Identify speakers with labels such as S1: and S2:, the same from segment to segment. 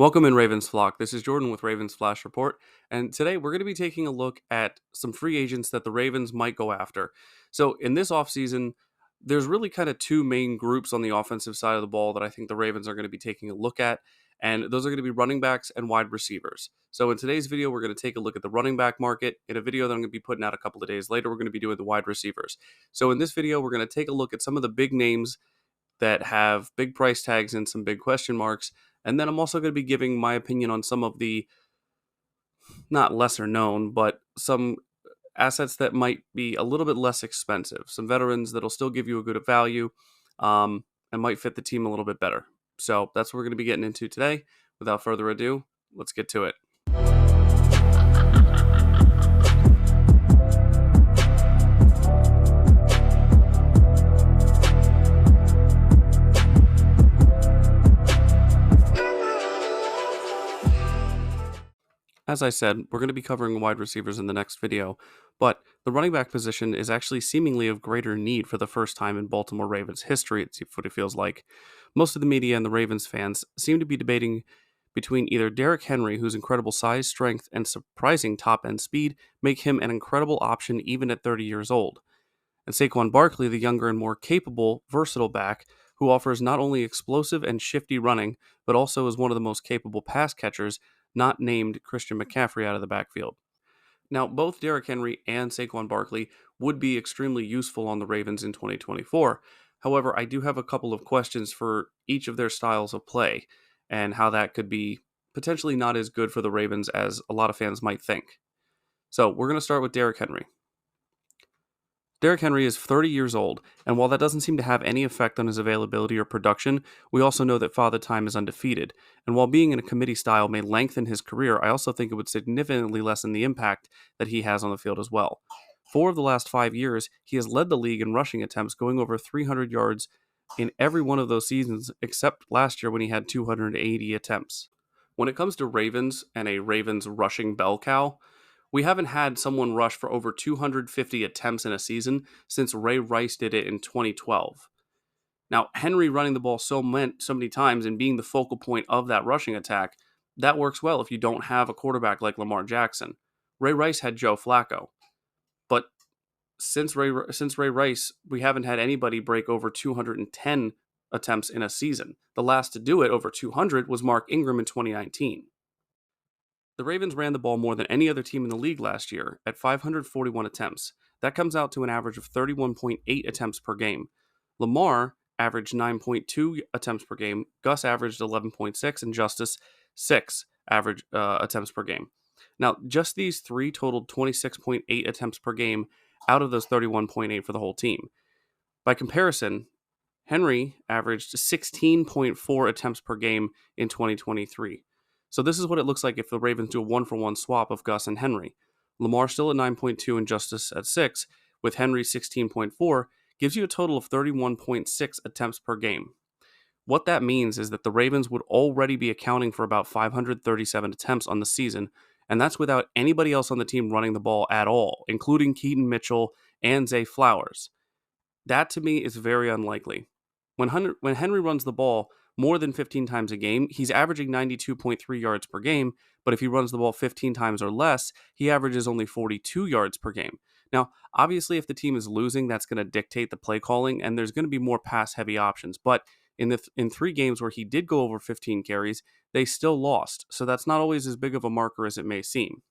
S1: Welcome in Ravens Flock. This is Jordan with Ravens Flash Report, and today we're going to be taking a look at some free agents that the Ravens might go after. So, in this offseason, there's really kind of two main groups on the offensive side of the ball that I think the Ravens are going to be taking a look at, and those are going to be running backs and wide receivers. So, in today's video, we're going to take a look at the running back market. In a video that I'm going to be putting out a couple of days later, we're going to be doing the wide receivers. So, in this video, we're going to take a look at some of the big names that have big price tags and some big question marks. And then I'm also going to be giving my opinion on some of the not lesser known, but some assets that might be a little bit less expensive. Some veterans that'll still give you a good value and might fit the team a little bit better. So that's what we're going to be getting into today. Without further ado, let's get to it. As I said, we're going to be covering wide receivers in the next video, but the running back position is actually seemingly of greater need for the first time in Baltimore Ravens history, it's what it feels like. Most of the media and the Ravens fans seem to be debating between either Derrick Henry, whose incredible size, strength, and surprising top-end speed make him an incredible option even at 30 years old, and Saquon Barkley, the younger and more capable, versatile back, who offers not only explosive and shifty running, but also is one of the most capable pass catchers, not named Christian McCaffrey out of the backfield. Now, both Derrick Henry and Saquon Barkley would be extremely useful on the Ravens in 2024. However, I do have a couple of questions for each of their styles of play and how that could be potentially not as good for the Ravens as a lot of fans might think. So, we're going to start with Derrick Henry. Derrick Henry is 30 years old, and while that doesn't seem to have any effect on his availability or production, we also know that Father Time is undefeated. And while being in a committee style may lengthen his career, I also think it would significantly lessen the impact that he has on the field as well. 4 of the last 5 years, he has led the league in rushing attempts, going over 300 yards in every one of those seasons, except last year when he had 280 attempts. When it comes to Ravens and a Ravens rushing bell cow, we haven't had someone rush for over 250 attempts in a season since Ray Rice did it in 2012. Now, Henry running the ball so many times and being the focal point of that rushing attack, that works well if you don't have a quarterback like Lamar Jackson. Ray Rice had Joe Flacco, but since Ray Rice, we haven't had anybody break over 210 attempts in a season. The last to do it over 200 was Mark Ingram in 2019. The Ravens ran the ball more than any other team in the league last year at 541 attempts. That comes out to an average of 31.8 attempts per game. Lamar averaged 9.2 attempts per game, Gus averaged 11.6, and Justice 6 average attempts per game. Now, just these three totaled 26.8 attempts per game out of those 31.8 for the whole team. By comparison, Henry averaged 16.4 attempts per game in 2023. So this is what it looks like if the Ravens do a one-for-one swap of Gus and Henry. Lamar still at 9.2 and Justice at 6, with Henry 16.4, gives you a total of 31.6 attempts per game. What that means is that the Ravens would already be accounting for about 537 attempts on the season, and that's without anybody else on the team running the ball at all, including Keaton Mitchell and Zay Flowers. That to me is very unlikely. When Henry runs the ball more than 15 times a game, he's averaging 92.3 yards per game, but if he runs the ball 15 times or less, he averages only 42 yards per game. Now, obviously, if the team is losing, that's going to dictate the play calling, and there's going to be more pass-heavy options. But in 3 games where he did go over 15 carries, they still lost, so that's not always as big of a marker as it may seem.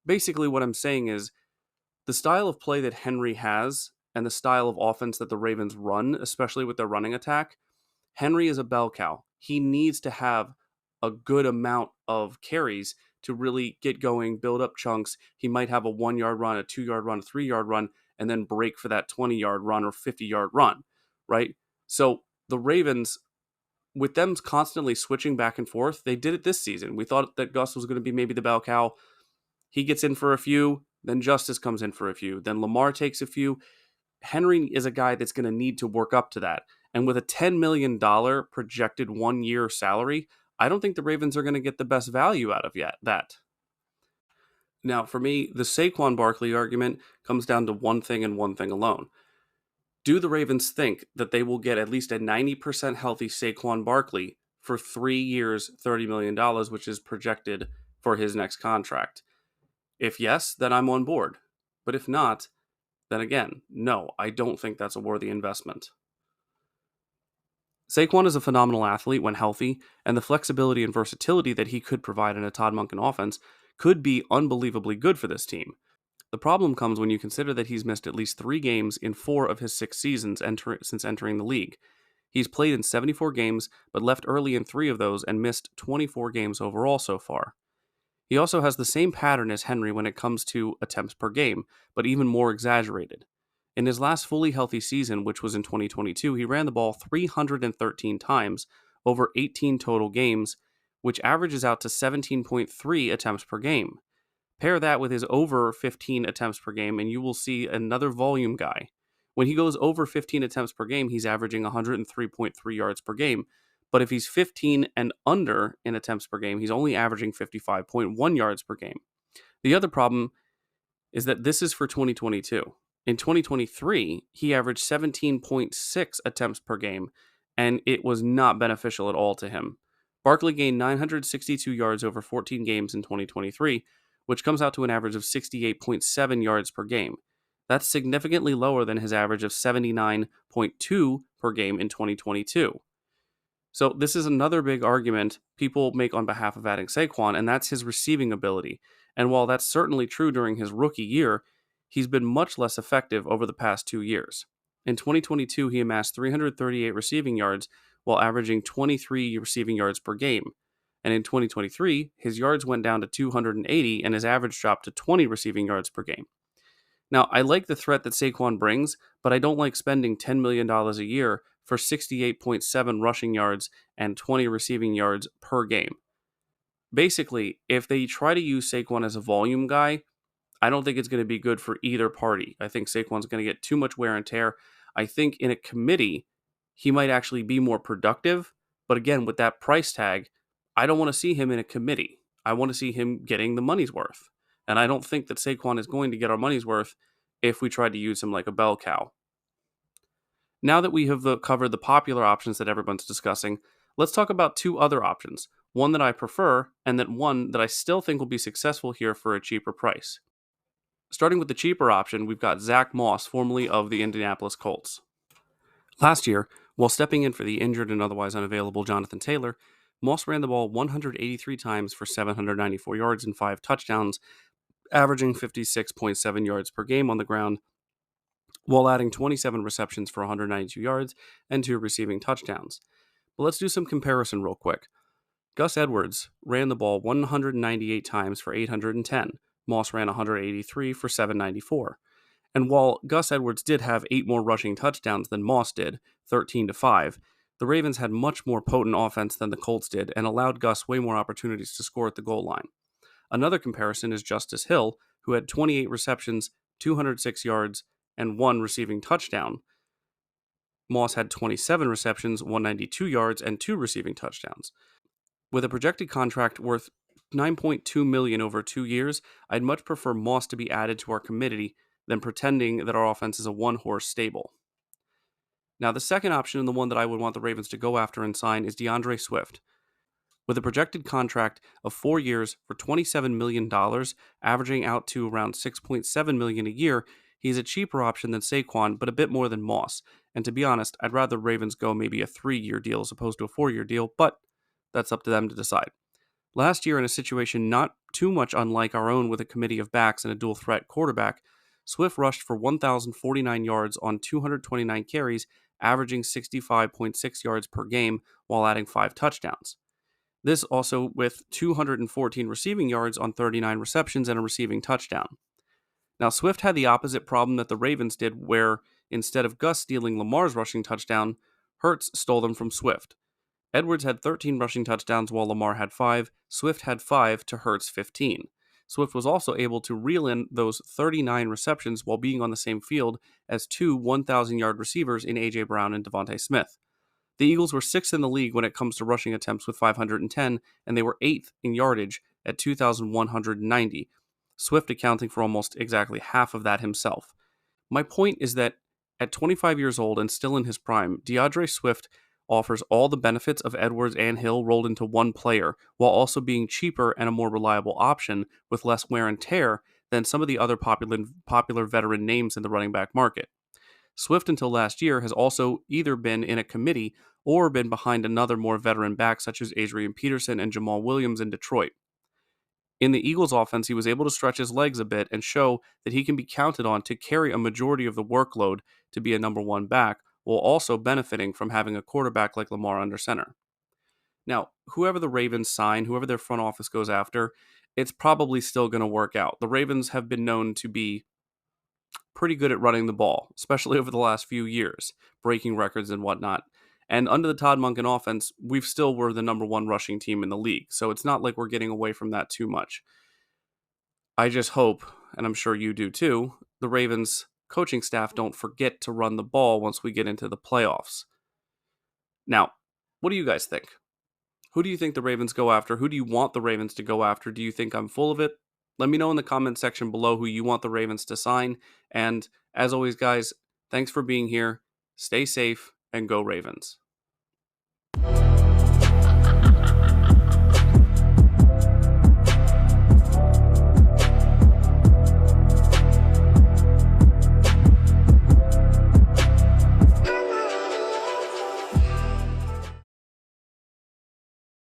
S1: Basically, what I'm saying is the style of play that Henry has and the style of offense that the Ravens run, especially with their running attack, Henry is a bell cow. He needs to have a good amount of carries to really get going, build up chunks. He might have a 1-yard run, a 2-yard run, a 3-yard run, and then break for that 20-yard run or 50-yard run, right? So the Ravens, with them constantly switching back and forth, they did it this season. We thought that Gus was going to be maybe the bell cow. He gets in for a few, then Justice comes in for a few, then Lamar takes a few. Henry is a guy that's going to need to work up to that. And with a $10 million projected 1-year salary, I don't think the Ravens are going to get the best value out of that. Now, for me, the Saquon Barkley argument comes down to one thing and one thing alone. Do the Ravens think that they will get at least a 90% healthy Saquon Barkley for 3 years, $30 million, which is projected for his next contract? If yes, then I'm on board. But if not, then again, no, I don't think that's a worthy investment. Saquon is a phenomenal athlete when healthy, and the flexibility and versatility that he could provide in a Todd Monken offense could be unbelievably good for this team. The problem comes when you consider that he's missed at least 3 games in 4 of his 6 seasons since entering the league. He's played in 74 games, but left early in 3 of those and missed 24 games overall so far. He also has the same pattern as Henry when it comes to attempts per game, but even more exaggerated. In his last fully healthy season, which was in 2022, he ran the ball 313 times over 18 total games, which averages out to 17.3 attempts per game. Pair that with his over 15 attempts per game, and you will see another volume guy. When he goes over 15 attempts per game, he's averaging 103.3 yards per game. But if he's 15 and under in attempts per game, he's only averaging 55.1 yards per game. The other problem is that this is for 2022. In 2023, he averaged 17.6 attempts per game, and it was not beneficial at all to him. Barkley gained 962 yards over 14 games in 2023, which comes out to an average of 68.7 yards per game. That's significantly lower than his average of 79.2 per game in 2022. So this is another big argument people make on behalf of adding Saquon, and that's his receiving ability. And while that's certainly true during his rookie year, he's been much less effective over the past 2 years. In 2022, he amassed 338 receiving yards while averaging 23 receiving yards per game. And in 2023, his yards went down to 280 and his average dropped to 20 receiving yards per game. Now, I like the threat that Saquon brings, but I don't like spending $10 million a year for 68.7 rushing yards and 20 receiving yards per game. Basically, if they try to use Saquon as a volume guy, I don't think it's going to be good for either party. I think Saquon's going to get too much wear and tear. I think in a committee, he might actually be more productive. But again, with that price tag, I don't want to see him in a committee. I want to see him getting the money's worth. And I don't think that Saquon is going to get our money's worth if we try to use him like a bell cow. Now that we have covered the popular options that everyone's discussing, let's talk about 2 other options. One that I prefer, and one that I still think will be successful here for a cheaper price. Starting with the cheaper option, we've got Zach Moss, formerly of the Indianapolis Colts. Last year, while stepping in for the injured and otherwise unavailable Jonathan Taylor, Moss ran the ball 183 times for 794 yards and 5 touchdowns, averaging 56.7 yards per game on the ground, while adding 27 receptions for 192 yards and 2 receiving touchdowns. But let's do some comparison real quick. Gus Edwards ran the ball 198 times for 810. Moss ran 183 for 794. And while Gus Edwards did have 8 more rushing touchdowns than Moss did, 13-5, the Ravens had much more potent offense than the Colts did and allowed Gus way more opportunities to score at the goal line. Another comparison is Justice Hill, who had 28 receptions, 206 yards, and 1 receiving touchdown. Moss had 27 receptions, 192 yards, and 2 receiving touchdowns. With a projected contract worth $9.2 million over 2 years, I'd much prefer Moss to be added to our committee than pretending that our offense is a one-horse stable. Now, the second option, and the one that I would want the Ravens to go after and sign, is DeAndre Swift. With a projected contract of 4 years for $27 million, averaging out to around $6.7 million a year, he's a cheaper option than Saquon, but a bit more than Moss. And to be honest, I'd rather Ravens go maybe a 3-year deal as opposed to a 4-year deal, but that's up to them to decide. Last year, in a situation not too much unlike our own with a committee of backs and a dual-threat quarterback, Swift rushed for 1,049 yards on 229 carries, averaging 65.6 yards per game while adding 5 touchdowns. This also with 214 receiving yards on 39 receptions and a receiving touchdown. Now, Swift had the opposite problem that the Ravens did, where instead of Gus stealing Lamar's rushing touchdown, Hurts stole them from Swift. Edwards had 13 rushing touchdowns while Lamar had 5. Swift had 5 to Hurts' 15. Swift was also able to reel in those 39 receptions while being on the same field as 2 1,000-yard receivers in A.J. Brown and Devontae Smith. The Eagles were 6th in the league when it comes to rushing attempts with 510, and they were 8th in yardage at 2,190, Swift accounting for almost exactly half of that himself. My point is that at 25 years old and still in his prime, DeAndre Swift offers all the benefits of Edwards and Hill rolled into one player, while also being cheaper and a more reliable option with less wear and tear than some of the other popular veteran names in the running back market. Swift, until last year, has also either been in a committee or been behind another more veteran back such as Adrian Peterson and Jamal Williams in Detroit. In the Eagles' offense, he was able to stretch his legs a bit and show that he can be counted on to carry a majority of the workload to be a number one back, while also benefiting from having a quarterback like Lamar under center. Now, whoever the Ravens sign, whoever their front office goes after, it's probably still going to work out. The Ravens have been known to be pretty good at running the ball, especially over the last few years, breaking records and whatnot. And under the Todd Monken offense, we've still were the number one rushing team in the league. So it's not like we're getting away from that too much. I just hope, and I'm sure you do too, the Ravens coaching staff don't forget to run the ball once we get into the playoffs. Now, what do you guys think? Who do you think the Ravens go after? Who do you want the Ravens to go after? Do you think I'm full of it? Let me know in the comment section below who you want the Ravens to sign. And as always, guys, thanks for being here. Stay safe and go Ravens.